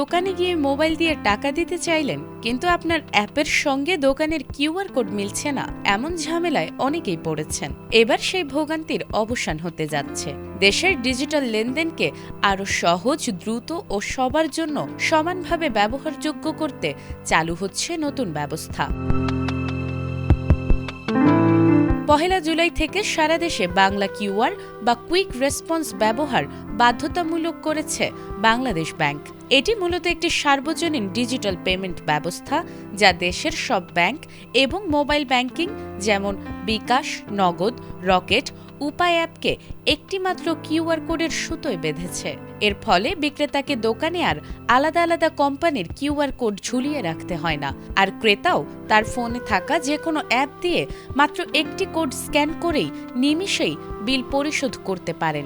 দোকানে গিয়ে মোবাইল দিয়ে টাকা দিতে চাইলেন, কিন্তু আপনার অ্যাপের সঙ্গে দোকানের কিউআর কোড মিলছে না, এমন ঝামেলায় অনেকেই পড়েছেন। এবার সেই ভোগান্তির অবসান হতে যাচ্ছে। দেশের ডিজিটাল লেনদেনকে আরও সহজ, দ্রুত ও সবার জন্য সমানভাবে ব্যবহারযোগ্য করতে চালু হচ্ছে নতুন ব্যবস্থা। 1 জুলাই থেকে সারা দেশে বাংলা কিউআর বা কুইক রেসপন্স ব্যবহার বাধ্যতামূলক করেছে বাংলাদেশ ব্যাংক। এটি মূলত একটি সার্বজনীন ডিজিটাল পেমেন্ট ব্যবস্থা, যা দেশের সব ব্যাংক এবং মোবাইল ব্যাংকিং যেমন বিকাশ, নগদ, রকেট, উপায় অ্যাপকে একটিমাত্র কিউআর কোডের সুতোয় বেঁধেছে। এর ফলে বিক্রেতাকে দোকানে আর আলাদা আলাদা কোম্পানির কিউআর কোড ঝুলিয়ে রাখতে হয় না, আর ক্রেতাও তার ফোনে থাকা যে কোনো অ্যাপ দিয়ে মাত্র একটি কোড স্ক্যান করেই নিমিষেই বিল পরিশোধ করতে পারেন।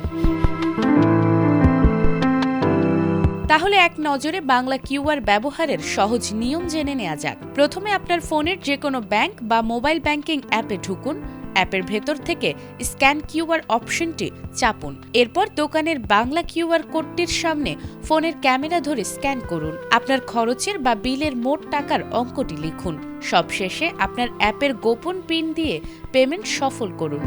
তাহলে এক নজরে বাংলা কিউআর ব্যবহারের সহজ নিয়ম জেনে নেওয়া যাক। প্রথমে আপনার ফোনের যে কোনো ব্যাংক বা মোবাইল ব্যাংকিং অ্যাপে ঢুকুন। অ্যাপের ভেতর থেকে স্ক্যান কিউআর অপশনটি চাপুন। এরপর দোকানের বাংলা কিউআর কোডটির সামনে ফোনের ক্যামেরা ধরে স্ক্যান করুন। আপনার খরচের বা বিলের মোট টাকার অঙ্কটি লিখুন। সবশেষে আপনার অ্যাপের গোপন পিন দিয়ে পেমেন্ট সফল করুন।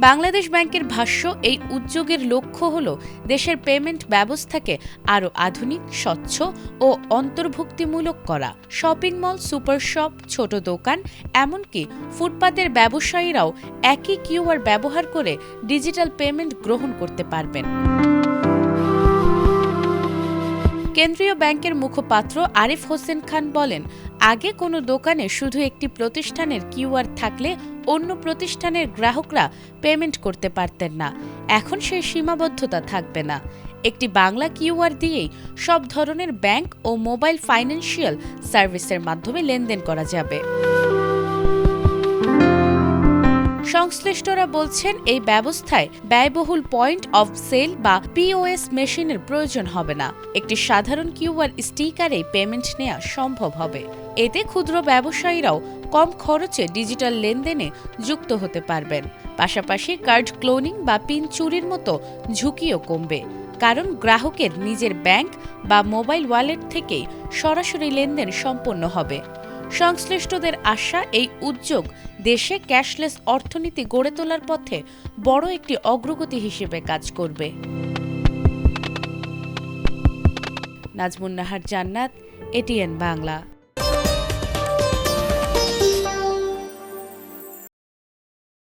বাংলাদেশ ব্যাংকের ভাষ্য, এই উদ্যোগের লক্ষ্য হল দেশের পেমেন্ট ব্যবস্থাকে আরও আধুনিক, স্বচ্ছ ও অন্তর্ভুক্তিমূলক করা। শপিং মল, সুপার শপ, ছোট দোকান, এমনকি ফুটপাতের ব্যবসায়ীরাও একই কিউআর ব্যবহার করে ডিজিটাল পেমেন্ট গ্রহণ করতে পারবেন। কেন্দ্রীয় ব্যাংকের মুখপাত্র আরিফ হোসেন খান বলেন, আগে কোনো দোকানে শুধু একটি প্রতিষ্ঠানের কিউআর থাকলে অন্য প্রতিষ্ঠানের গ্রাহকরা পেমেন্ট করতে পারতেন না। এখন সেই সীমাবদ্ধতা থাকবে না। একটি বাংলা কিউআর দিয়েই সব ধরনের ব্যাংক ও মোবাইল ফাইন্যান্সিয়াল সার্ভিসের মাধ্যমে লেনদেন করা যাবে। সংশ্লিষ্টরা বলছেন, এই ব্যবস্থায় ব্যয়বহুল পয়েন্ট অফ সেল বা পিওএস মেশিনের প্রয়োজন হবে না। একটি সাধারণ কিউআর স্টিকারেই পেমেন্ট নেওয়া সম্ভব হবে। এতে ক্ষুদ্র ব্যবসায়ীরাও কম খরচে ডিজিটাল লেনদেনে যুক্ত হতে পারবেন। পাশাপাশি কার্ড ক্লোনিং বা পিন চুরির মতো ঝুঁকিও কমবে, কারণ গ্রাহকের নিজের ব্যাংক বা মোবাইল ওয়ালেট থেকেই সরাসরি লেনদেন সম্পন্ন হবে। সংশ্লিষ্টদের আশা, এই উদ্যোগ দেশে ক্যাশলেস অর্থনীতি গড়ে তোলার পথে বড় একটি অগ্রগতি হিসেবে কাজ করবে। নাজমুন নাহার জান্নাত, এটিএন বাংলা।